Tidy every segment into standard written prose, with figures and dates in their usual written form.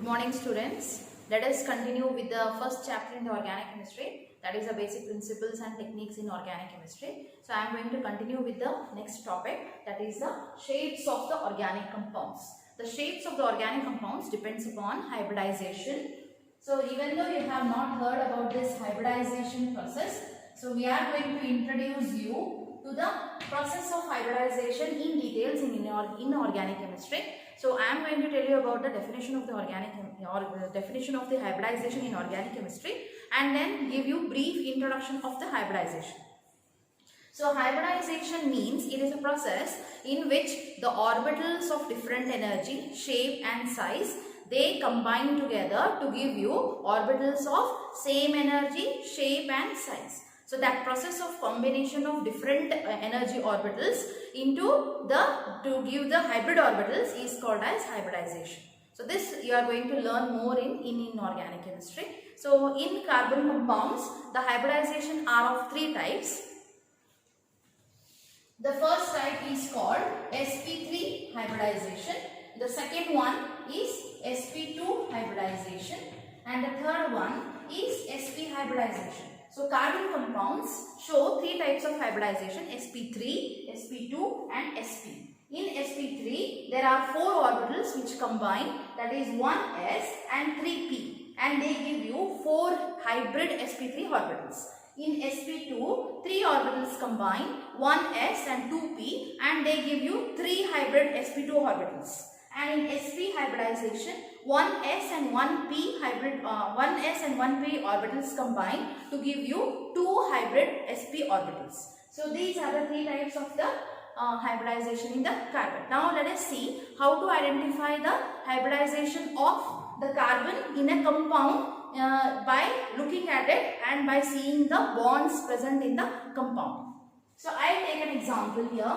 Good morning, students. Let us continue with the first chapter in the organic chemistry, that is the basic principles and techniques in organic chemistry. So I am going to continue with the next topic, that is the shapes of the organic compounds. The shapes of the organic compounds depends upon hybridization. So even though you have not heard about this hybridization process, so we are going to introduce you to the process of hybridization in details in organic chemistry. So I am going to tell you about the definition of the definition of the hybridization in organic chemistry, and then give you brief introduction of the hybridization. So hybridization means it is a process in which the orbitals of different energy, shape and size, they combine together to give you orbitals of same energy, shape and size. So that process of combination of different energy orbitals to give the hybrid orbitals is called as hybridization. So this you are going to learn more in inorganic chemistry. So in carbon compounds, the hybridization are of three types. The first type is called sp3 hybridization. The second one is sp2 hybridization, and the third one is sp hybridization. So carbon compounds show three types of hybridization: sp3, sp2 and sp. In sp3 there are four orbitals which combine, that is 1s and 3p, and they give you four hybrid sp3 orbitals. In sp2, three orbitals combine, 1s and 2p, and they give you three hybrid sp2 orbitals. And in sp hybridization, 1s and 1p hybrid 1s and 1p orbitals combine to give you two hybrid sp orbitals. So these are the three types of the hybridization in the carbon. Now let us see how to identify the hybridization of the carbon in a compound by looking at it and by seeing the bonds present in the compound. So I will take an example here.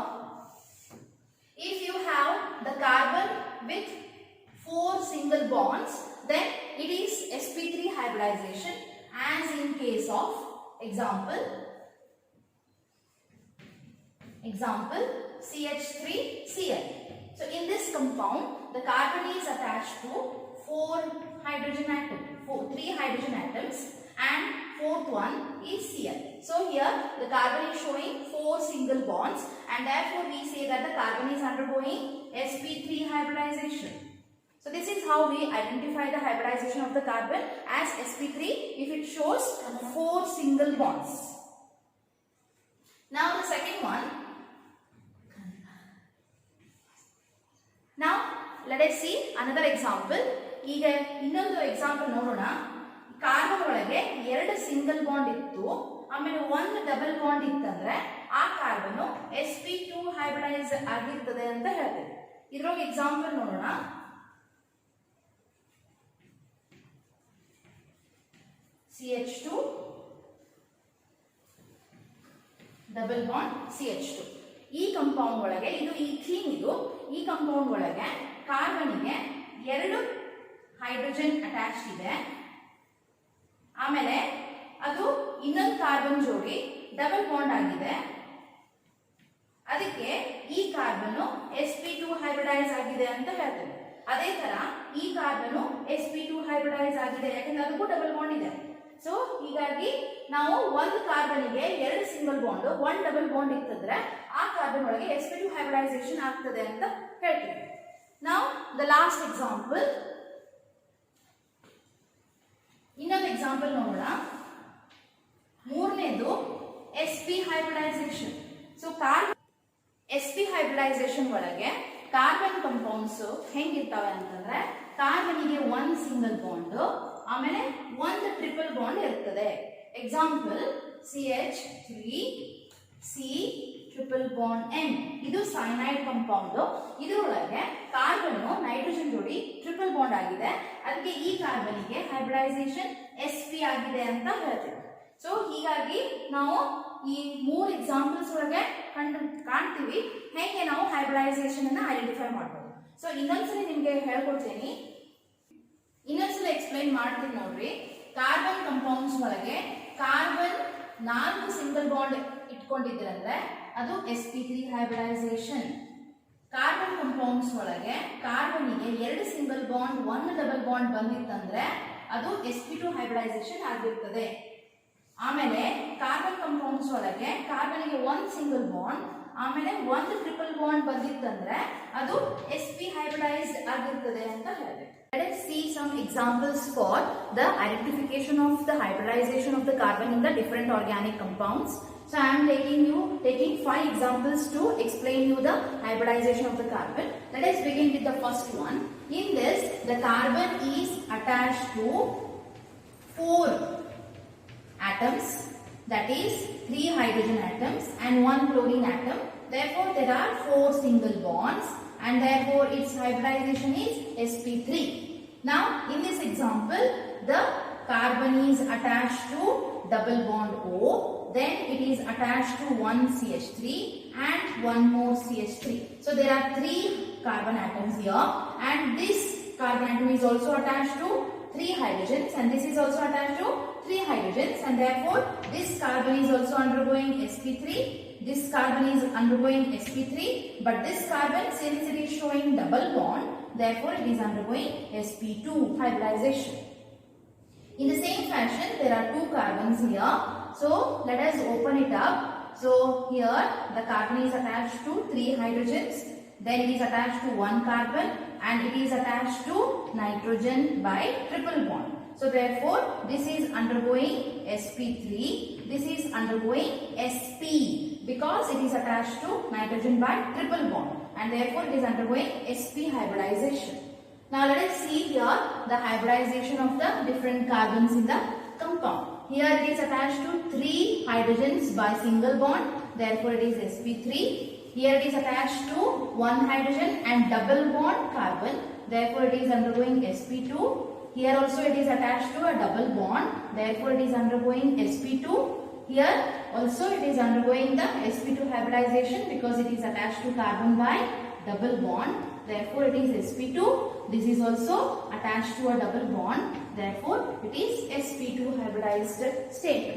If you have the carbon with four single bonds, then it is sp3 hybridization, as in case of example CH3Cl. So in this compound, the carbon is attached to three hydrogen atoms, and fourth one is Cl. So here the carbon is showing four single bonds, and therefore we say that the carbon is undergoing sp3 hybridization. So this is how we identify the hybridization of the carbon as sp3 if it shows four single bonds. Now the second one. Now let us see another example. ಈಗ ಇನ್ನೊಂದು example ನೋಡೋಣ. Carbon ಒಳಗೆ ಎರಡು single bond ಇತ್ತು, ಆಮೇಲೆ ಒಂದು double bond ಇತ್ತಂದ್ರೆ ಆ ಕಾರ್ಬನ್ sp2 ಹೈಬ್ರಿಡೈಸ್ ಆಗಿರ್ತದೆ ಅಂತ ಹೇಳ್ತೇವೆ. ಇದ್ರೊಳಗೆ ಎಕ್ಸಾಂಪಲ್ ನೋಡೋಣ. CH2 double bond CH2. ಈ ಕಂಪೌಂಡ್ ಒಳಗೆ ಇದು ಈಥೀನ್, ಈ ಕಂಪೌಂಡ್ ಒಳಗೆ ಕಾರ್ಬನ್ಗೆ ಎರಡು ಹೈಡ್ರೋಜನ್ ಅಟ್ಯಾಚ್ ಇದೆ, ಆಮೇಲೆ ಅದು ಇನ್ನೊಂದು ಕಾರ್ಬನ್ ಜೋಡಿ ಡಬಲ್ ಬಾಂಡ್ ಆಗಿದೆ. ಅದಕ್ಕೆ ಈ ಕಾರ್ಬನ್ sp2 ಹೈಬ್ರಿಡೈಸ್ ಆಗಿದೆ ಅಂತ ಹೇಳ್ತೇವೆ. ಅದೇ ತರ ಈ ಕಾರ್ಬನ್ sp2 ಹೈಬ್ರಿಡೈಸ್ ಆಗಿದೆ, ಯಾಕಂದ್ರೆ ಅದಕ್ಕೂ ಡಬಲ್ ಬಾಂಡ್ ಇದೆ. ಸೊ ಹೀಗಾಗಿ ನಾವು ಒಂದು ಕಾರ್ಬನ್ಗೆ ಎರಡು ಸಿಂಗಲ್ ಬಾಂಡ್, ಒಂದು ಡಬಲ್ ಬಾಂಡ್ ಇತ್ತಂದ್ರೆ ಆ ಕಾರ್ಬನ್ ಒಳಗೆ sp2 ಹೈಬ್ರಿಡೈಸೇಷನ್ ಆಗ್ತದೆ ಅಂತ ಹೇಳ್ತೀವಿ. ನಾವು ದ ಲಾಸ್ಟ್ ಎಕ್ಸಾಂಪಲ್, ಇನ್ನೊಂದು ಎಕ್ಸಾಂಪಲ್ ನೋಡೋಣ. ಮೂರನೇದು sp hybridisation. So sp hybridisation ಒಳಗೆ ಕಾರ್ಬನ್ ಕಂಪೌಂಡ್ಸ್ ಹೆಂಗಿರ್ತಾವೆ ಅಂತಂದ್ರೆ, ಕಾರ್ಬನ್ಗೆ ಒಂದು ಸಿಂಗಲ್ ಬಾಂಡ್, ಆಮೇಲೆ ಒಂದು ಟ್ರಿಪಲ್ ಬಾಂಡ್ ಇರ್ತದೆ. Example CH3C triple bond N. ಇದು ಸೈನೈಡ್ ಕಂಪೌಂಡ್. ಇದರೊಳಗೆ ಕಾರ್ಬನ್ ನೈಟ್ರೋಜನ್ ಜೋಡಿ ಟ್ರಿಪಲ್ ಬಾಂಡ್ ಆಗಿದೆ, ಅದಕ್ಕೆ ಈ ಕಾರ್ಬನ್ಗೆ ಹೈಬ್ರಿಡೈಸೇಷನ್ sp ಆಗಿದೆ ಅಂತ ಹೇಳ್ತೀವಿ. ಸೊ ಹೀಗಾಗಿ ನಾವು ಈ ಮೂರು ಎಕ್ಸಾಂಪಲ್ಸ್ ಒಳಗೆ ಕಾಣ್ತೀವಿ ಹೇಗೆ ನಾವು ಹೈಬ್ರಿಡೈಸೇಷನ್ ಅನ್ನ ಐಡೆಂಟಿಫೈ ಮಾಡಬಹುದು. ಸೊ ಇನ್ನೊಂದ್ಸಲಿ ನಿಮ್ಗೆ ಹೇಳ್ಕೊಡ್ತೀನಿ, ಇನ್ನೊಂದ್ಸಲ ಎಕ್ಸ್ಪ್ಲೈನ್ ಮಾಡ್ತೀನಿ ನೋಡ್ರಿ. ಕಾರ್ಬನ್ ಕಂಪೌಂಡ್ಸ್ ಒಳಗೆ ಕಾರ್ಬನ್ 4 ಸಿಂಗಲ್ ಬಾಂಡ್ ಇಟ್ಕೊಂಡಿದ್ರಂದ್ರೆ ಅದು sp3 ಹೈಬ್ರಿಡೈಸೇಷನ್. ಕಾರ್ಬನ್ ಕಂಪೌಂಡ್ಸ್ ಒಳಗೆ ಕಾರ್ಬನ್ಗೆ 2 ಸಿಂಗಲ್ ಬಾಂಡ್ 1 ಡಬಲ್ ಬಾಂಡ್ ಬಂದಿತ್ತಂದ್ರೆ ಅದು sp2 ಹೈಬ್ರಿಡೈಸೇಷನ್ ಆಗಿರುತ್ತದೆ. ಆಮೇಲೆ ಕಾರ್ಬನ್ ಕಂಪೌಂಡ್ಸ್ ಒಳಗೆ ಕಾರ್ಬನ್ಗೆ 1 ಸಿಂಗಲ್ ಬಾಂಡ್ ಆಮೇಲೆ 1 ಟ್ರಿಪಲ್ ಬಾಂಡ್ ಬಂದಿತ್ತಂದ್ರೆ ಅದು sp ಹೈಬ್ರಿಡೈಸ್ಡ್ ಆಗಿರುತ್ತದೆ ಅಂತ ಹೇಳಿದೆ. Let us see some examples for the identification of the hybridization of the carbon in the different organic compounds. So I am taking 5 examples to explain you the hybridization of the carbon. Let us begin with the first one. In this, the carbon is attached to 4 atoms, that is 3 hydrogen atoms and 1 chlorine atom. Therefore, there are 4 single bonds and therefore its hybridization is sp3. Now, in this example, the carbon is attached to double bond O, then it is attached to 1 CH3 and 1 more CH3. So, there are 3 carbon atoms here and this carbon atom is also attached to 3 hydrogens and this is also attached to 3 hydrogens and therefore this carbon is also undergoing sp3, this carbon is undergoing sp3, but this carbon, since it is showing double bond, therefore it is undergoing sp2 hybridization. In the same fashion, there are 2 carbons here. So let us open it up. So here the carbon is attached to 3 hydrogens, then it is attached to 1 carbon and it is attached to nitrogen by triple bond. So therefore this is undergoing sp3, this is undergoing sp because it is attached to nitrogen by triple bond and therefore it is undergoing sp hybridization. Now let us see here the hybridization of the different carbons in the compound. Here it is attached to 3 hydrogens by single bond, therefore it is sp3. Here it is attached to 1 hydrogen and double bond carbon, therefore it is undergoing sp2. Here also it is attached to a double bond, therefore it is undergoing sp2. Here also it is undergoing the sp2 hybridization because it is attached to carbon by double bond, therefore it is sp2. This is also attached to a double bond, therefore it is sp2 hybridized state.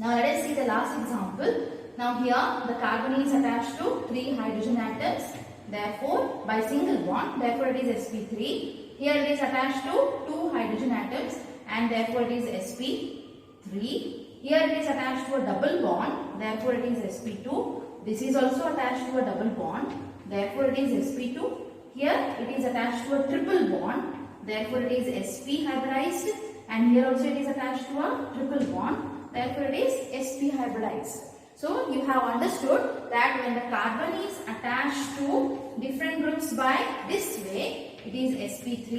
Now let us see the last example. Now here the carbon is attached to 3 hydrogen atoms, therefore by single bond, therefore it is sp3. Here it is attached to 2 hydrogen atoms and therefore it is sp3. Here it is attached to a double bond, therefore it is sp2. This is also attached to a double bond, therefore it is sp2. Here it is attached to a triple bond, therefore it is sp hybridized and here also it is attached to a triple bond, therefore it is sp hybridized. So you have understood that when the carbon is attached to different groups by this way, it is sp3.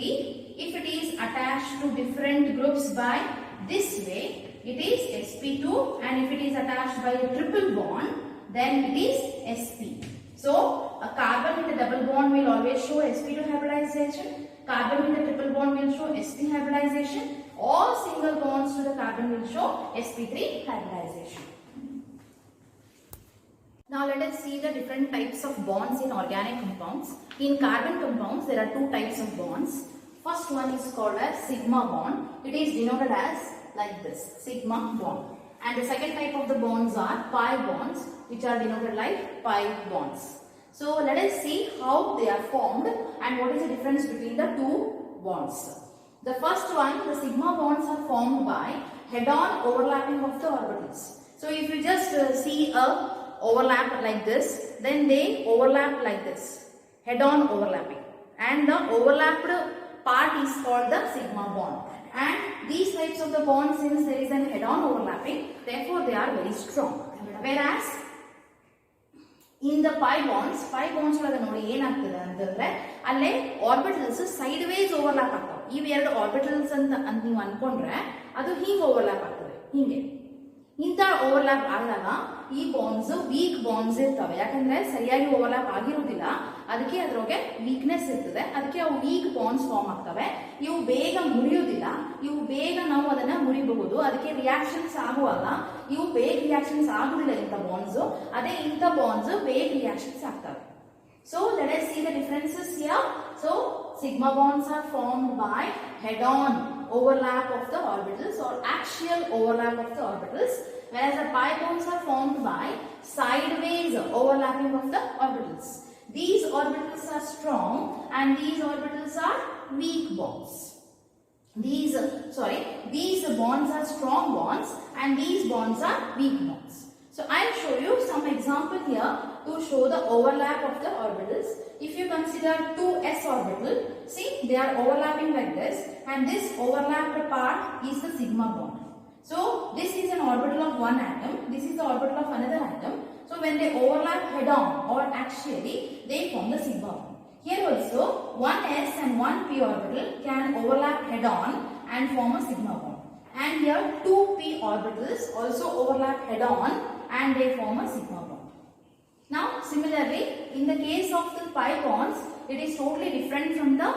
If it is attached to different groups by this way, it is sp2, and if it is attached by a triple bond, then it is sp. So a carbon with a double bond will always show sp2 hybridization. Carbon with a triple bond will show sp hybridization. All single bonds to the carbon will show sp3 hybridization. Now let us see the different types of bonds in organic compounds. In carbon compounds, there are 2 types of bonds. First one is called as sigma bond. It is denoted as like this, sigma bond. And the second type of the bonds are pi bonds, which are denoted like pi bonds. So let us see how they are formed and what is the difference between the 2 bonds. The first one, the sigma bonds are formed by head-on overlapping of the orbitals. So if you just see a overlap like this, then they overlap like this, head-on overlapping, and the overlapped part is called the sigma bond. And these types of the bonds, since there is an head-on overlapping, therefore they are very strong. Whereas in the pi bonds ಒಳಗೆ ನೋಡಿ ಏನಾಗ್ತದೆ ಅಂತಂದ್ರೆ ಅಲ್ಲೇ orbitals side ways overlap ಆಗ್ತವೆ. ಇವೆರಡು orbitals ಅಂತ ನೀವು ಅನ್ಕೊಂಡ್ರೆ ಅದು ಹಿಂಗೆ ಓವರ್ಲ್ಯಾಪ್ ಆಗ್ತದೆ, ಹಿಂಗೆ. ಇಂಥ ಓವರ್ಲ್ಯಾಪ್ ಆದಾಗ ಈ ಬಾಂಡ್ಸ್ ವೀಕ್ ಬಾಂಡ್ಸ್ ಇರ್ತವೆ, ಯಾಕಂದ್ರೆ ಸರಿಯಾಗಿ ಓವರ್ಲ್ಯಾಪ್ ಆಗಿರುವುದಿಲ್ಲ, ಅದಕ್ಕೆ ಅದ್ರೊಳಗೆ ವೀಕ್ನೆಸ್ ಇರ್ತದೆ, ಅದಕ್ಕೆ ಅವು ವೀಕ್ ಬಾಂಡ್ಸ್ ಫಾರ್ಮ್ ಆಗ್ತವೆ. ಇವು ಬೇಗ ಮುರಿಯೋದಿಲ್ಲ, ಇವು ಬೇಗ ನಾವು ಅದನ್ನ ಮುರಿಬಹುದು, ಅದಕ್ಕೆ ರಿಯಾಕ್ಷನ್ಸ್ ಆಗುವಾಗ ಇವು ಬೇಗ ರಿಯಾಕ್ಷನ್ಸ್ ಆಗುದಿಲ್ಲ ಇಂಥ ಬಾಂಡ್ಸ್, ಅದೇ ಇಂಥ ಬಾಂಡ್ಸ್ ಬೇಗ ರಿಯಾಕ್ಷನ್ಸ್ ಆಗ್ತವೆ. So let us see the differences here. So sigma bonds are formed by head-on overlap of the orbitals or axial overlap of the orbitals, whereas the pi bonds are formed by sideways overlapping of the orbitals. These orbitals are strong and these orbitals are weak bonds. These bonds are strong bonds and these bonds are weak bonds. So I'll show you some example here to show the overlap of the orbitals. If you consider 2s orbital, see they are overlapping like this, and this overlapped part is the sigma bond. So this is an orbital of one atom, this is the orbital of another atom. So when they overlap head on or axially, they form the sigma bond. Here also, one s and one p orbital can overlap head on and form a sigma bond. And here 2p orbitals also overlap head on and they form a sigma bond. Now similarly, in the case of the pi bonds, it is totally different from the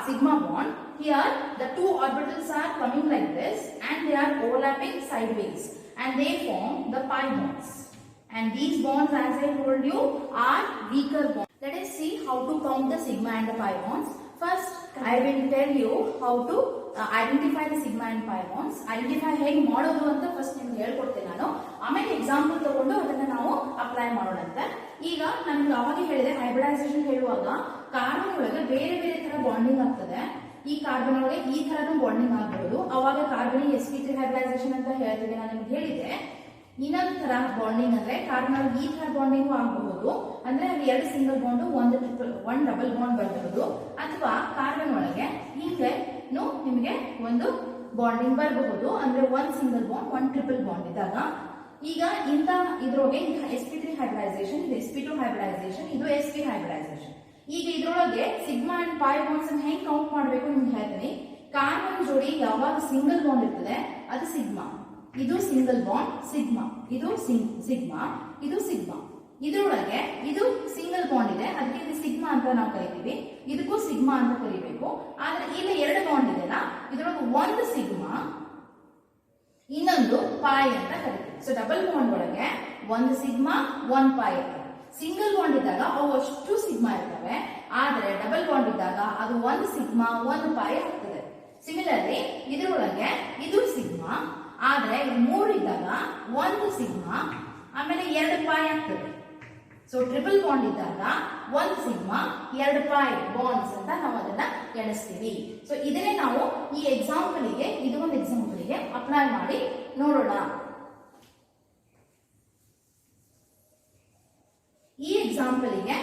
sigma bond. Here the two orbitals are coming like this and they are overlapping sideways and they form the pi bonds. And these bonds, as I told you, are weaker bonds. Let us see how to count the sigma and the pi bonds. First, I will tell you how to identify the sigma and pi bonds. Identify ಹೇಗೆ ಮಾಡೋದು ಅಂತ first ನಿಮಗೆ ಹೇಳ್ಕೊಡ್ತೀನಿ ನಾನು. ಆಮೇಲೆ example ತಗೊಂಡು ಅದನ್ನ ನಾವು ಅಪ್ಲೈ ಮಾಡೋಣಂತೆ. ಈಗ ನಾನು ಅವಾಗ ಹೇಳಿದೆ ಹೈಬ್ರಿಡೈಸೇಷನ್ ಹೇಳುವಾಗ ಕಾರ್ಬನ್ ಒಳಗೆ ಬೇರೆ ಬೇರೆ ತರ ಬಾಂಡಿಂಗ್ ಆಗ್ತದೆ. ಈ ಕಾರ್ಬನ್ ಒಳಗೆ ಈ ತರದ ಬಾಂಡಿಂಗ್ ಆಗಬಹುದು. ಅವಾಗ ಕಾರ್ಬನ್ sp3 ಹೈಬ್ರಿಡೈಸೇಷನ್ ಅಂತ ಹೇಳ್ತಿದ್ದೆ, ನಾನು ನಿಮ್ಗೆ ಹೇಳಿದೆ. ಇನ್ನೊಂದು ತರ ಬಾಂಡಿಂಗ್ ಅಂದ್ರೆ ಕಾರ್ಬನ್ ಈ ತರ ಬಾಂಡಿಂಗ್ ಆಗಬಹುದು, ಅಂದ್ರೆ ಅಲ್ಲಿ ಎರಡು ಸಿಂಗಲ್ ಬಾಂಡ್ ಒಂದು ಡಬಲ್ ಬಾಂಡ್ ಬರಬಹುದು, ಅಥವಾ ಕಾರ್ಬನ್ ಒಳಗೆ ಹಿಂಗೆ ನಿಮಗೆ ಒಂದು ಬಾಂಡಿಂಗ್ ಬರಬಹುದು, ಅಂದ್ರೆ one single bond one triple bond ಇದ್ದಾಗ. ಈಗ ಇಂತ ಇದ್ರೊಳಗೆ sp3 ಹೈಬ್ರಿಡೈಸೇಷನ್, ಇದು sp2 ಹೈಬ್ರಿಡೈಸೇಷನ್, ಇದು sp ಹೈಬ್ರಿಡೈಸೇಷನ್. ಈಗ ಇದ್ರೊಳಗೆ ಸಿಗ್ಮಾ ಅಂಡ್ ಪೈ ಬಾಂಡ್ಸ್ ಅನ್ನು ಹೆಂಗ್ ಕೌಂಟ್ ಮಾಡಬೇಕು ನಿಮ್ಗೆ ಹೇಳ್ತೀನಿ. ಕಾರ್ಬನ್ ಜೋಡಿ ಯಾವಾಗ ಸಿಂಗಲ್ ಬಾಂಡ್ ಇರ್ತದೆ ಅದು ಸಿಗ್ಮಾ, ಇದು ಸಿಂಗಲ್ ಬಾಂಡ್ ಸಿಗ್ಮಾ, ಇದು ಸಿಗ್ಮಾ, ಇದು ಸಿಗ್ಮಾ. ಇದ್ರೊಳಗೆ ಇದು ಸಿಂಗಲ್ ಬಾಂಡ್ ಇದೆ, ಅದಕ್ಕೆ ಇದು ಸಿಗ್ಮಾ ಅಂತ ನಾವು ಕರಿತೀವಿ, ಇದಕ್ಕೂ ಸಿಗ್ಮಾ ಅಂತ ಕರಿಬೇಕು. ಆದ್ರೆ ಇಲ್ಲಿ ಎರಡು ಬಾಂಡ್ ಇದೆಲ್ಲ, ಇದ್ರೊಳಗೆ ಒಂದು ಸಿಗ್ಮಾ ಇನ್ನೊಂದು ಪೈ ಅಂತ ಕರಿತೀವಿ. ಸೊ ಡಬಲ್ ಬಾಂಡ್ ಒಳಗೆ ಒಂದು ಸಿಗ್ಮಾ ಒಂದು ಪೈ ಇರ್ತವೆ. ಸಿಂಗಲ್ ಬಾಂಡ್ ಇದ್ದಾಗ ಅವು ಅಷ್ಟು ಸಿಗ್ಮಾ ಇರ್ತವೆ, ಆದ್ರೆ ಡಬಲ್ ಬಾಂಡ್ ಇದ್ದಾಗ ಅದು ಒಂದು ಸಿಗ್ಮಾ ಒಂದು ಪೈ ಆಗ್ತದೆ. ಸಿಮಿಲರ್ಲಿ ಇದ್ರೊಳಗೆ ಇದು ಸಿಗ್ಮಾ, ಆದ್ರೆ ಮೂರು ಇದ್ದಾಗ ಒಂದು ಸಿಗ್ಮಾ ಆಮೇಲೆ ಎರಡು ಪೈ ಆಗ್ತದೆ. ಸೊ ಟ್ರಿಪಲ್ ಬಾಂಡ್ ಇದ್ದಾಗ ಒಂದು ಸಿಗ್ಮಾ ಎರಡು ಪೈ ಬಾಂಡ್ಸ್ ಅಂತ ನಾವು ಅದನ್ನ ಎಣಿಸ್ತೀವಿ. ಸೊ ಇದನ್ನೇ ನಾವು ಈ ಎಕ್ಸಾಂಪಲ್ಗೆ, ಇದು ಒಂದು ಎಕ್ಸಾಂಪಲ್ಗೆ ಅಪ್ಲೈ ಮಾಡಿ ನೋಡೋಣ. ಈ ಎಕ್ಸಾಂಪಲ್ಗೆ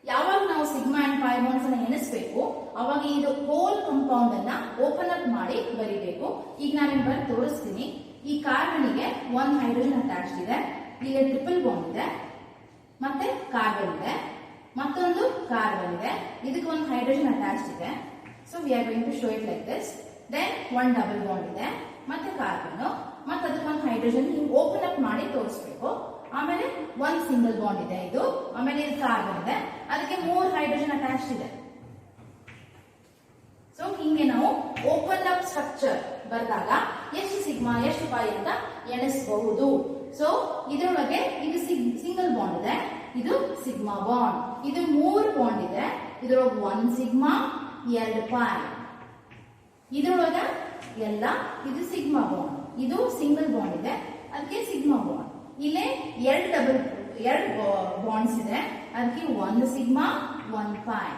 ಯಾವಾಗ ನಾವು ಸಿಗ್ಮಾ ಅಂಡ್ ಪೈ ಬಾಂಡ್ಸ್ ಅನ್ನ ಎಣಿಸಬೇಕು, ಅವಾಗ ಇದು ಹೋಲ್ ಕಾಂಪೌಂಡ್ ಅನ್ನ ಓಪನ್ ಅಪ್ ಮಾಡಿ ಬರಿಬೇಕು. ಈಗ ನಾನು ಬರೆದು ತೋರಿಸ್ತೀನಿ. ಈ ಕಾರ್ಬನ್ಗೆ ಒಂದು ಹೈಡ್ರೋಜನ್ ಅಟ್ಯಾಚ್ ಇದೆ, ಇಲ್ಲಿ ಟ್ರಿಪಲ್ ಬಾಂಡ್ ಇದೆ, ಮತ್ತೆ ಕಾರ್ಬನ್ ಇದೆ, ಮತ್ತೊಂದು ಕಾರ್ಬನ್ ಇದೆ, ಇದಕ್ಕೆ ಒಂದು ಹೈಡ್ರೋಜನ್ ಅಟ್ಯಾಚ್ ಇದೆ. So we are going to show it like this. Then one double bond ಇದೆ, ಮತ್ತೆ ಕಾರ್ಬನ್, ಮತ್ತೆ ಅದಕ್ಕೆ ಒಂದು ಹೈಡ್ರೋಜನ್ ಓಪನ್ ಅಪ್ ಮಾಡಿ ತೋರಿಸ್ಬೇಕು. ಆಮೇಲೆ ಒಂದು ಸಿಂಗಲ್ ಬಾಂಡ್ ಇದೆ ಇದು, ಆಮೇಲೆ ಇದು ಕಾರ್ಬನ್ ಇದೆ, ಅದಕ್ಕೆ ಮೂರು ಹೈಡ್ರೋಜನ್ ಅಟ್ಯಾಚ್ ಇದೆ. ಸೊ ಹಿಂಗೆ ನಾವು ಓಪನ್ ಅಪ್ ಸ್ಟ್ರಕ್ಚರ್ ಬರೆದಾಗ ಎಷ್ಟು ಸಿಗ್ಮಾ ಎಷ್ಟು ಪೈ ಅಂತ ಎಣಿಸಬಹುದು. ಸೊ ಇದರೊಳಗೆ ಇದು ಸಿಂಗಲ್ ಬಾಂಡ್ ಇದೆ, ಇದು ಸಿಗ್ಮಾ ಬಾಂಡ್, ಇದು ಮೂರು ಬಾಂಡ್ ಇದೆ, ಇದರೊಳಗೆ ಒಂದು ಸಿಗ್ಮಾ ಎರಡು ಪೈ, ಇದರೊಳಗ ಎಲ್ಲ ಇದು ಸಿಗ್ಮಾ ಬಾಂಡ್, ಇದು ಸಿಂಗಲ್ ಬಾಂಡ್ ಇದೆ ಅದಕ್ಕೆ ಸಿಗ್ಮಾ ಬಾಂಡ್. ಇಲ್ಲೇ ಎರಡು ಬಾಂಡ್ಸ್ ಇದೆ, ಅದಕ್ಕೆ ಒಂದು ಸಿಗ್ಮಾ ಒಂದು ಪೈ.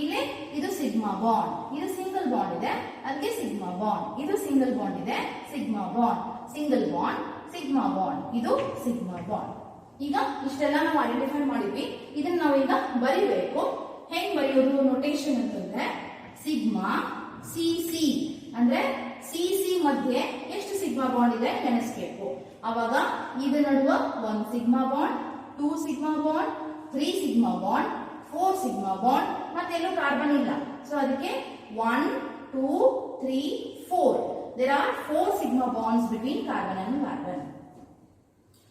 ಇಲ್ಲೇ ಇದು ಸಿಗ್ಮಾ ಬಾಂಡ್, ಇದು ಸಿಂಗಲ್ ಬಾಂಡ್ ಇದೆ ಅದಕ್ಕೆ ಸಿಗ್ಮಾ ಬಾಂಡ್, ಇದು ಸಿಂಗಲ್ ಬಾಂಡ್ ಇದೆ sigma bond, single bond sigma bond, ಇದು ಸಿಗ್ಮಾ ಬಾಂಡ್. ಈಗ ಇಷ್ಟೆಲ್ಲ ನಾವು ಐಡೆಂಟಿಫೈ ಮಾಡಿದ್ವಿ. ಇದನ್ನ ನಾವು ಈಗ ಬರಿಬೇಕು. ಹೆಂಗ್ ಬರೆಯೋದು ನೋಟೇಶನ್ ಅಂತಂದ್ರೆ ಸಿಗ್ಮಾ ಸಿ ಸಿ, ಅಂದ್ರೆ ಸಿ ಸಿ ಮಧ್ಯೆ ಎಷ್ಟು ಸಿಗ್ಮಾ ಬಾಂಡ್ ಇದೆ ಎಣಿಸ್ಬೇಕು. ಅವಾಗ ಇದು ನಡುವ ಒಂದು sigma bond, 2 sigma bond, 3 sigma bond, 4 sigma bond, ಮತ್ತೆಲ್ಲೂ ಕಾರ್ಬನ್ ಇಲ್ಲ. ಸೊ ಅದಕ್ಕೆ 1 2 3 4, there are 4 sigma bonds between carbon and carbon.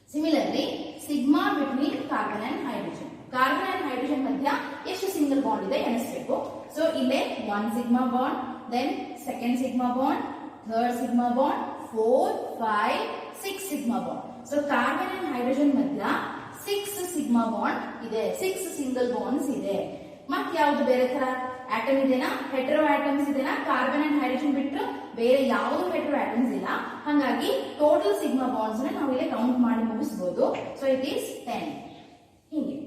Similarly, sigma between carbon and hydrogen. Carbon and hydrogen ಮಧ್ಯ ಎಷ್ಟು ಸಿಂಗಲ್ ಬಾಂಡ್ ಇದೆ ಎಣಿಸಬೇಕು. ಸೊ ಇಲ್ಲೇ 1 sigma bond, then second sigma bond, third sigma bond, 4 5 6 sigma bond. So carbon and hydrogen ಮಧ್ಯ 6 sigma bond ಇದೆ, 6 single bonds ಇದೆ. ಮತ್ತೆ ಯಾವುದು ಬೇರೆ ತರ ಆಟಮ್ ಇದೆನಾ, ಹೆಟೆರೋ ಆಟಮ್ಸ್ ಇದೆನಾ, ಕಾರ್ಬನ್ ಅಂಡ್ ಹೈಡ್ರೋಜನ್ ಬಿಟ್ಟರೆ ಬೇರೆ ಯಾವುದು ಹೆಟೆರೋ ಆಟಮ್ಸ್ ಇಲ್ಲ. ಹಾಗಾಗಿ ಟೋಟಲ್ ಸಿಗ್ಮಾ ಬಾಂಡ್ಸ್ ನಾವು ಇಲ್ಲಿ ಕೌಂಟ್ ಮಾಡಿ ಮುಗಿಸಬಹುದು. So it is 10. ಹೀಗೆ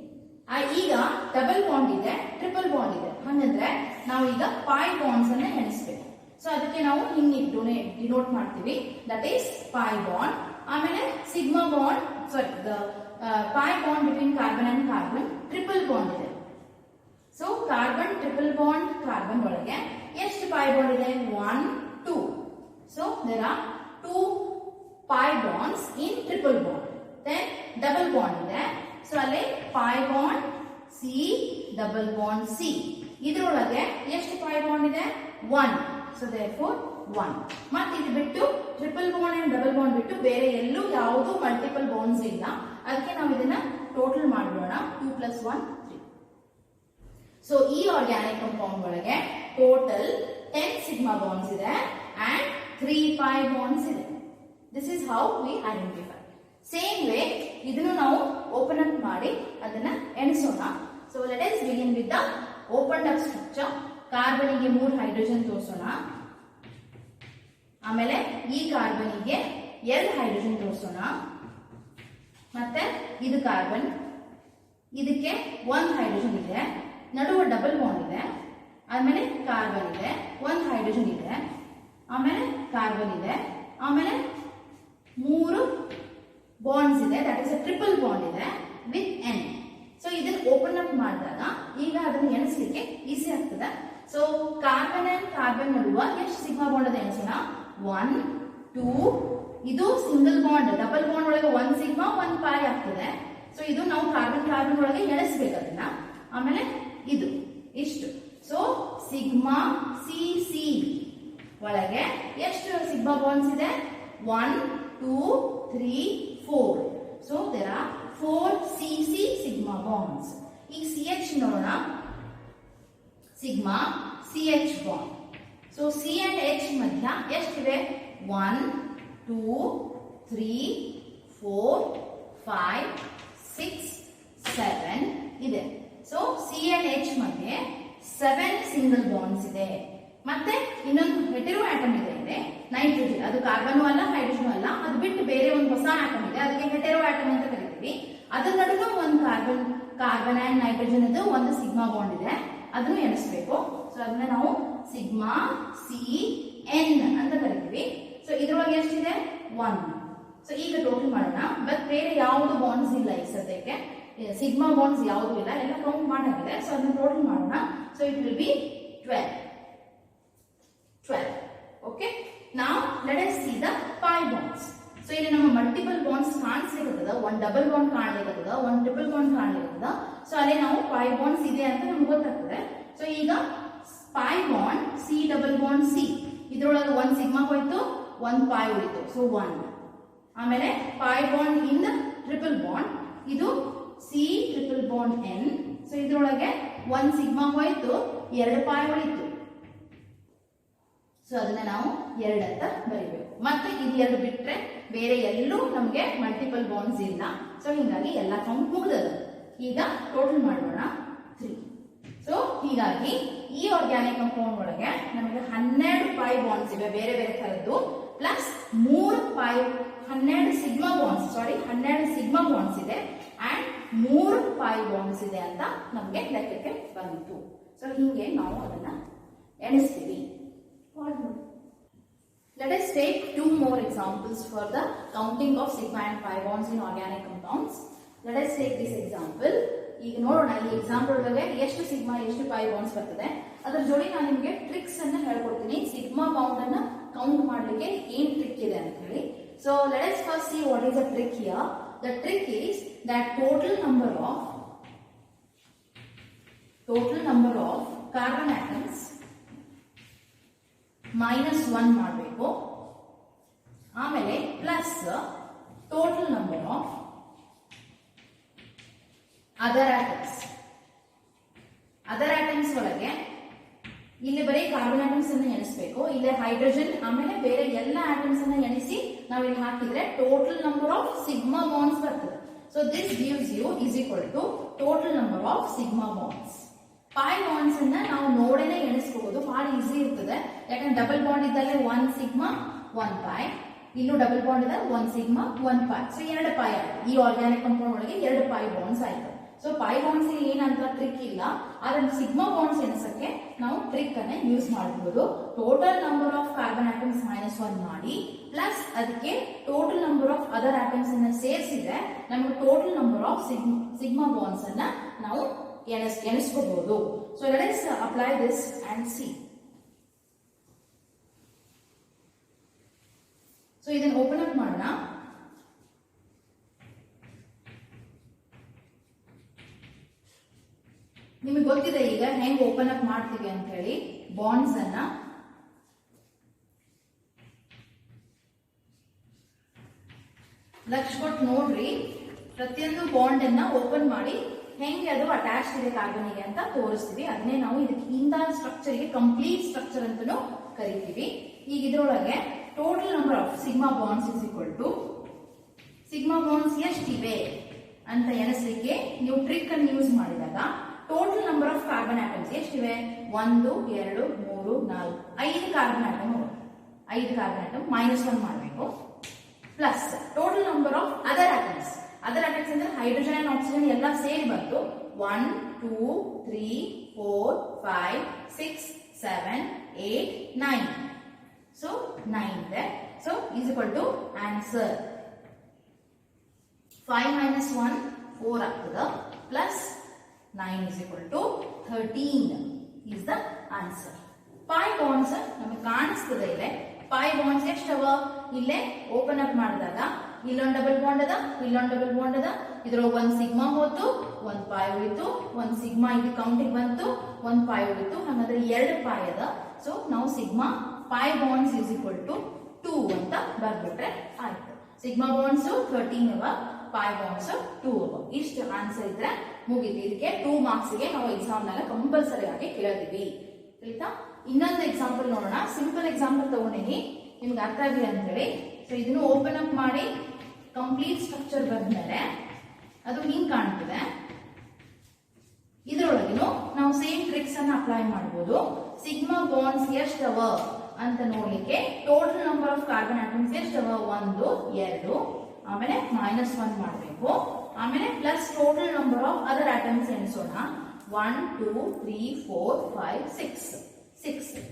ಈಗ ಡಬಲ್ ಬಾಂಡ್ ಇದೆ, ಟ್ರಿಪಲ್ ಬಾಂಡ್ ಇದೆ. ಹಂಗಂದ್ರೆ ನಾವು ಈಗ ಪೈ ಬಾಂಡ್ಸ್ ಅನ್ನ ಎಣಿಸ್ಬೇಕು. ಸೊ ಅದಕ್ಕೆ ನಾವು ಹಿಂಗೆ ಡಿನೋಟ್ ಮಾಡ್ತೀವಿ, ದಟ್ ಈಸ್ ಪೈ ಬಾಂಡ್. ಆಮೇಲೆ sigma bond, sorry pi bond between carbon and carbon, triple bond ಇದೆ. So carbon triple bond, carbon ಒಳಗೆ ಎಷ್ಟು ಪೈ ಬಾಂಡ್ ಇದೆ? 1, 2. So there are 2 pi bonds in triple bond. Then double bond ಇದೆ. So ಅಲ್ಲಿ pi bond C, double bond C. ಇದರೊಳಗೆ ಎಷ್ಟು pi bond ಇದೆ? 1. So therefore 1. ಮತ್ತೆ ಇದು ಬಿಟ್ಟು triple bond and double bond ಬಿಟ್ಟು ಬೇರೆ ಎಲ್ಲೂ ಯಾವುದು ಮಲ್ಟಿಪಲ್ ಬಾಂಡ್ಸ್ ಇಲ್ಲ. ಅದಕ್ಕೆ ನಾವು ಇದನ್ನ ಟೋಟಲ್ ಮಾಡೋಣ. 2 + 1 3. ಸೊ ಈ ಆರ್ಗ್ಯಾನಿಕ್ ಕಾಂಪೌಂಡ್ ಒಳಗೆ ಟೋಟಲ್ 10 ಸಿಗ್ಮಾ ಬಾಂಡ್ಸ್ ಇದೆ ಅಂಡ್ 3 ಪೈ ಬಾಂಡ್ಸ್ ಇದೆ. This is how we identify. Same way ಇದನ್ನು ನಾವು ಓಪನ್ ಅಪ್ ಮಾಡಿ ಅದನ್ನ ಎಣಿಸೋಣ. So let us begin with the open up structure. ಕಾರ್ಬನಿಗೆ 3 ಹೈಡ್ರೋಜನ್ ತೋರಿಸೋಣ. ಆಮೇಲೆ ಈ ಕಾರ್ಬನಿಗೆ 2 ಹೈಡ್ರೋಜನ್ ತೋರಿಸೋಣ. ಮತ್ತೆ ಇದು ಕಾರ್ಬನ್, ಇದಕ್ಕೆ 1 ಹೈಡ್ರೋಜನ್ ಇದೆ, ನಡುವೆ ಡಬಲ್ ಬಾಂಡ್ ಇದೆ. ಆಮೇಲೆ ಕಾರ್ಬನ್ ಇದೆ, 1 ಹೈಡ್ರೋಜನ್ ಇದೆ, ಆಮೇಲೆ ಕಾರ್ಬನ್ ಇದೆ, ಆಮೇಲೆ 3 ಬಾಂಡ್ಸ್ ಇದೆ, that is a triple bond ಇದೆ ವಿತ್ N. ಸೊ ಇದನ್ನ ಓಪನ್ ಅಪ್ ಮಾಡಿದಾಗ ಈಗ ಅದನ್ನ ಎಣಿಸ್ಲಿಕ್ಕೆ ಈಸಿ ಆಗ್ತದೆ. ಸೊ ಕಾರ್ಬನ್ ಅಂಡ್ ಕಾರ್ಬನ್ ನಡುವ ಎಷ್ಟು ಸಿಗ್ಮಾ ಬಾಂಡ್ ಅದ ಎಣಿಸೋಣ. 1, 2. ಇದು ಸಿಂಗಲ್ ಬಾಂಡ್, ಡಬಲ್ ಬಾಂಡ್ ಒಳಗೆ 1 ಸಿಗ್ಮಾ 1 ಪೈ ಆಗ್ತದೆ. ಸೊ ಇದು ನಾವು ಕಾರ್ಬನ್ ಕಾರ್ಬನ್ ಒಳಗೆ ಎಣಿಸ್ಬೇಕು ಅದನ್ನ. ಆಮೇಲೆ ಇದು ಇಷ್ಟು. ಸೊ ಸಿಗ್ಮಾ ಸಿ ಸಿ ಒಳಗೆ ಎಷ್ಟು ಸಿಗ್ಮಾ ಬಾಂಡ್ಸ್ ಇದೆ? 1, 2, 3, 4. So there are 4 CC sigma bonds. ಈಗ CH ನೋಡೋಣ. Sigma CH bond. So C and H ಮಧ್ಯ ಎಷ್ಟಿವೆ? 1, 2, 3, 4, 5, 6, 7 ಇದೆ. ಸೊ C and H ಮಧ್ಯೆ 7 ಸಿಂಗಲ್ ಬಾಂಡ್ಸ್ ಇದೆ. ಮತ್ತೆ ಇನ್ನೊಂದು ಹೆಟೆರೋ ಆಟಮ್ ಇದೆ, ನೈಟ್ರೋಜನ್. ಅದು ಕಾರ್ಬನ್ ಅಲ್ಲ, ಹೈಡ್ರೋಜನ್ ಅಲ್ಲ, ಅದು ಬಿಟ್ಟು ಬೇರೆ ಒಂದು ಹೊಸ ಆಟಮ್ ಇದೆ, ಅದಕ್ಕೆ ಹೆಟೆರೋ ಆಟಮ್ ಅಂತ ಕರಿತೀವಿ. ಅದರ ನಡುವೆ ಒಂದು ಕಾರ್ಬನ್ ಅಂಡ್ ನೈಟ್ರೋಜನ್ ಅದು ಒಂದು ಸಿಗ್ಮಾ ಬಾಂಡ್ ಇದೆ, ಅದನ್ನು ಎಣಿಸ್ಬೇಕು. ಸೊ ಅದನ್ನ ನಾವು ಸಿಗ್ಮಾ ಸಿ ಎನ್ ಅಂತ ಕರಿತೀವಿ. ಸೊ ಇದ್ರೊಳಗೆ ಎಷ್ಟಿದೆ? 1. ಸೊ ಈಗ ಟೋಟಲ್ ಮಾಡೋಣ. ಬಟ್ ಬೇರೆ ಯಾವುದು ಬಾಂಡ್ಸ್ ಇಲ್ಲ ಈ ಸದ್ಯಕ್ಕೆ, ಸಿಗ್ಮಾ ಬಾಂಡ್ಸ್ ಯಾವುದು ಇಲ್ಲ, ಎಲ್ಲ ಕೌಂಟ್ ಮಾಡಾಗಿದೆ. ಸೊ ಅದನ್ನ ಟೋಟಲ್ ಮಾಡೋಣ. So it will be 12. Okay. Now let us see the pi bonds. So ಇಲ್ಲಿ ನಮ್ಮ ಮಲ್ಟಿಪಲ್ ಬಾಂಡ್ಸ್ ಕಾಣಿಸ್ಲಿಕ್ಕದ, ಒಂದು ಡಬಲ್ ಬಾಂಡ್ ಕಾಣಲಿಕ್ಕದ, ಒಂದು ಟ್ರಿಪಲ್ ಬಾಂಡ್ ಕಾಣಲಿಕ್ಕದ. ಸೊ ಅಲ್ಲಿ ನಾವು ಪೈ ಬಾಂಡ್ಸ್ ಇದೆ ಅಂತ ನಮ್ಗೆ ಗೊತ್ತಾಗ್ತದೆ. ಸೊ ಈಗ pi bond C double bond C, ಇದ್ರೊಳಗೆ 1 ಸಿಗ್ಮಾ ಹೋಯ್ತು, 1 ಪೈ ಉಳಿತು. ಸೊ 1. ಆಮೇಲೆ pi bond in triple bond, ಇದು C triple bond N. So ಇದ್ರೊಳಗೆ 1 ಸಿಗ್ಮಾ ಹೋಯ್ತು, 2 ಪೈ ಉಳಿತು. ಸೊ ಅದನ್ನ ನಾವು 2 ಅಂತ ಬರೀಬೇಕು. ಮತ್ತೆ ಇದು 2 ಬಿಟ್ರೆ ಬೇರೆ ಎಲ್ಲೂ ನಮಗೆ ಮಲ್ಟಿಪಲ್ ಬಾಂಡ್ಸ್ ಇಲ್ಲ. ಸೊ ಹೀಗಾಗಿ ಎಲ್ಲ ಕೌಂಟ್ ಮುಗಿದದ. ಈಗ ಟೋಟಲ್ ಮಾಡೋಣ 3. ಸೊ ಹೀಗಾಗಿ ಈ ಆರ್ಗ್ಯಾನಿಕ್ ಕಾಂಪೌಂಡ್ ಒಳಗೆ ನಮಗೆ 12 ಪೈ ಬಾಂಡ್ಸ್ ಇವೆ ಬೇರೆ ಬೇರೆ ತರದ್ದು, ಪ್ಲಸ್ 12 ಸಿಗ್ಮಾ ಬಾಂಡ್ಸ್ ಇದೆ ಅಂಡ್ 3 ಪೈ ಬಾಂಡ್ಸ್ ಇದೆ ಅಂತ ನಮಗೆ ಲೆಕ್ಕಕ್ಕೆ ಬಂದಿತ್ತು. ಸೊ ಹೀಗೆ ನಾವು ಅದನ್ನ ಎಣಿಸ್ತೀವಿ. Let us take 2 more examples for the counting of sigma and pi bonds in organic compounds. Let us take this example. ಈಗ ನೋಡೋಣ ಈ ಎಕ್ಸಾಂಪಲ್ ಒಳಗೆ ಎಷ್ಟು ಸಿಗ್ಮಾ ಎಷ್ಟು ಪೈ ಬಾಂಡ್ಸ್ ಬರ್ತದೆ. ಅದರ ಜೊತೆ ನಾನು ನಿಮಗೆ ಟ್ರಿಕ್ಸ್ ಅನ್ನು ಹೇಳ್ಕೊಡ್ತೀನಿ. ಸಿಗ್ಮಾ ಬಾಂಡ್ ಅನ್ನ ಕೌಂಟ್ ಮಾಡಲಿಕ್ಕೆ ಏನ್ ಟ್ರಿಕ್ ಇದೆ ಅಂತ ಹೇಳಿ. So let us first see what is the trick here. The trick is that total number of carbon atoms -1 ಮಾಡಬೇಕು. ಆಮೇಲೆ plus total number of other atoms ಒಳಗೆ ಇಲ್ಲಿ ಬರೀ ಕಾರ್ಬನ್ ಆಟಮ್ಸ್ ಅನ್ನು ಎಣಿಸಬೇಕು. ಇಲ್ಲಿ ಹೈಡ್ರೋಜನ್ ಆಮೇಲೆ ಬೇರೆ ಎಲ್ಲ ಆಟಮ್ಸ್ ಅನ್ನು ಎಣಿಸಿ ನಾವು ಇಲ್ಲಿ ಹಾಕಿದ್ರೆ total number of sigma bonds ಬರ್ತದೆ. So this gives you is equal to total number of sigma bonds. Pi bonds ಅನ್ನ ನಾವು ನೋಡೇನೆ ಎಣಿಸಬಹುದು, ಬಹಳ ಈಸಿ ಇರ್ತದೆ. ಯಾಕಂದ್ರೆ ಡಬಲ್ ಬಾಂಡ್ ಇದ್ದಲ್ಲಿ 1 ಸಿಗ್ಮಾ 1 ಪೈ, ಇಲ್ಲೂ ಡಬಲ್ ಬಾಂಡ್ ಇದೆ 1 ಸಿಗ್ಮಾ 1 ಪೈ. ಸೊ 2 ಪೈ ಆಯ್ತು. ಈ ಆರ್ಗ್ಯಾನಿಕ್ ಕಾಂಪೌಂಡ್ ಒಳಗೆ 2 ಪೈ ಬಾಂಡ್ಸ್ ಆಯ್ತು. ಸೊ ಪೈ ಬಾಂಡ್ಸ್ ಏನಂತ ಟ್ರಿಕ್ ಇಲ್ಲ, ಆದ್ರೆ ಸಿಗ್ಮಾ ಬಾಂಡ್ಸ್ ಎಣಿಸಕ್ಕೆ ನಾವು ಟ್ರಿಕ್ ಅನ್ನ ಯೂಸ್ ಮಾಡಬಹುದು. Total number of carbon atoms -1 ಮಾಡಿ ಪ್ಲಸ್ ಅದಕ್ಕೆ total number of other atoms ಅನ್ನ ಸೇರಿಸಿದ್ರೆ ನಮಗೆ total number of sigma bonds ಅನ್ನ ನಾವು ಎಣಿಸ್ಕೋಬಹುದು. So let's apply this and C. So ಇದನ್ನ ಓಪನ್ ಅಪ್ ಮಾಡೋಣ. ನಿಮಗೆ ಗೊತ್ತಿದೆ ಈಗ ಹೆಂಗ್ ಓಪನ್ ಅಪ್ ಮಾಡ್ತೀವಿ ಅಂತ ಹೇಳಿ ಬಾಂಡ್ಸ್ ಅನ್ನ. ಲಕ್ಷ ಕೊಟ್ಟು ನೋಡ್ರಿ, ಪ್ರತಿಯೊಂದು ಬಾಂಡ್ ಅನ್ನ ಓಪನ್ ಮಾಡಿ ಹೆಂಗೆ ಅದು ಅಟ್ಯಾಚ್ ಇದೆ ಕಾರ್ಬನ್ಗೆ ಅಂತ ತೋರಿಸ್ತೀವಿ. ಅದನ್ನೇ ನಾವು ಇದಕ್ಕೆ ಇಂದ ಸ್ಟ್ರಕ್ಚರ್ಗೆ ಕಂಪ್ಲೀಟ್ ಸ್ಟ್ರಕ್ಚರ್ ಅಂತಾನು ಕರಿತೀವಿ. ಈಗ ಇದರೊಳಗೆ total number of sigma bonds is equal to sigma bonds ಎಷ್ಟಿವೆ ಅಂತ ಎಣಿಸ್ಲಿಕ್ಕೆ ನೀವು ಟ್ರಿಕ್ ಅನ್ನು ಯೂಸ್ ಮಾಡಿದಾಗ total number of carbon atoms ಎಷ್ಟಿವೆ? 1 2 3 4 5 ಕಾರ್ಬನ್ ಆಟಮ್. 5 ಕಾರ್ಬನ್ ಆಟಮ್ -1 ಮಾಡಬೇಕು plus total number of other atoms. Other atoms ಅಂದ್ರೆ ಹೈಡ್ರೋಜನ್ ಅಂಡ್ ಆಕ್ಸಿಜನ್ ಎಲ್ಲ ಸೇರಿ ಬಂತು 1 2 3 4 5 6 7 8 9. ಸೊ 9 ಇದೆ. So is equal to answer 5 - 1 4 ಆಗ್ತದ plus 9 is equal to 13 is the answer. Pi bonds ನಮಗೆ ಕಾಣಿಸ್ತದೆ ಇದೆ. Pi bonds ಎಷ್ಟವ? ಇಲ್ಲೇ ಓಪನ್ ಅಪ್ ಮಾಡಿದಾಗ ಇಲ್ಲೊಂದು ಡಬಲ್ ಬಾಂಡ್ ಅದ, ಇಲ್ಲೊಂದು ಡಬಲ್ ಬಾಂಡ್ ಅದ, ಇದ್ರೊಳಗೆ ಒಂದು ಸಿಗ್ಮಾ ಹೋತು, ಒಂದು ಪೈ ಉಳಿತು, ಒಂದು ಸಿಗ್ಮಾ ಇದು ಕೌಂಟಿಗೆ ಬಂತು, ಒಂದು ಪೈ ಉಳಿತು. ಹಾಗಾದ್ರೆ 2 ಪೈ ಅದ. ಸೊ ನಾವು sigma pi bonds is equal to 2 ಅಂತ ಬರ್ಬಿಟ್ರೆ ಆಯ್ತು. ಸಿಗ್ಮಾ ಬಾಂಡ್ಸ್ 13 ಅವ, ಪೈ ಬಾಂಡ್ಸ್ 2 ಅವ. ಇಷ್ಟು ಆನ್ಸರ್ ಇದ್ರೆ ಮುಗಿತು. ಇದಕ್ಕೆ 2 ಮಾರ್ಕ್ಸ್ ಗೆ ನಾವು ಎಕ್ಸಾಮ್ ನಾಗ ಕಂಪಲ್ಸರಿ ಆಗಿ ಕೇಳ್ತೀವಿ. ತಿಳಿತಾ? ಇನ್ನೊಂದು ಎಕ್ಸಾಂಪಲ್ ನೋಡೋಣ. ಸಿಂಪಲ್ ಎಕ್ಸಾಂಪಲ್ ತಗೊಂಡಿನಿ, ನಿಮ್ಗೆ ಅರ್ಥ ಆಗಲಿ ಅಂತ ಹೇಳಿ. ಸೊ ಇದನ್ನು ಓಪನ್ ಅಪ್ ಮಾಡಿ ಕಂಪ್ಲೀಟ್ ಸ್ಟ್ರಕ್ಚರ್ ಬಂದ್ಮೇಲೆ ಅದು ಹಿಂಗ್ ಕಾಣ್ತದೆ. ಇದರೊಳಗಿನು ನಾವು ಸೇಮ್ ಟ್ರಿಕ್ಸ್ ಅನ್ನ ಅಪ್ಲೈ ಮಾಡಬಹುದು. ಸಿಗ್ಮಾ ಬಾಂಡ್ಸ್ ಎಷ್ಟವ ಅಂತ ನೋಡ್ಲಿಕ್ಕೆ total number of carbon atoms ಎಷ್ಟವ? 1 2, ಆಮೇಲೆ -1 ಮಾಡಬೇಕು, ಆಮೇಲೆ plus total number of other atoms ಎಣಿಸೋಣ. 1 2 3 4 5 6.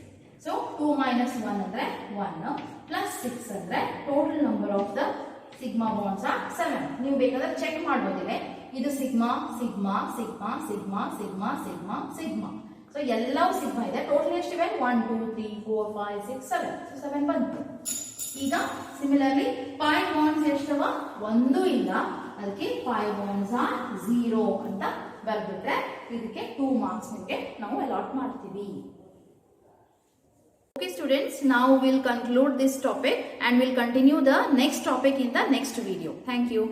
ಸೊ 2 - 1 ಅಂದ್ರೆ 1 ಪ್ಲಸ್ 6 ಅಂದ್ರೆ total number of the sigma bonds 7. ನೀವು ಬೇಕಾದ್ರೆ ಚೆಕ್ ಮಾಡಬಹುದಿದೆ. ಇದು sigma sigma sigma sigma sigma sigma sigma. So ಎಲ್ಲವೂ ಸಿಗ್ಮಾ ಇದೆ. ಟೋಟಲ್ ಎಷ್ಟಿವೆ? 1 2 3 4 5 6 7. ಸೊ 7 ಬಂತು. ಈಗ ಸಿಮಿಲರ್ಲಿ ಪೈ ಬಾಂಡ್ಸ್ ಎಷ್ಟವ? 1 ಇಲ್ಲ, ಅದಕ್ಕೆ ಪೈ ಬಾಂಡ್ಸ್ 0 ಅಂತ ಬರ್ಬಿಟ್ರೆ ಇದಕ್ಕೆ 2 ಮಾರ್ಕ್ಸ್ ನಾವು ಅಲಾಟ್ ಮಾಡ್ತೀವಿ. Okay students, now we'll conclude this topic and we'll continue the next topic in the next video. Thank you.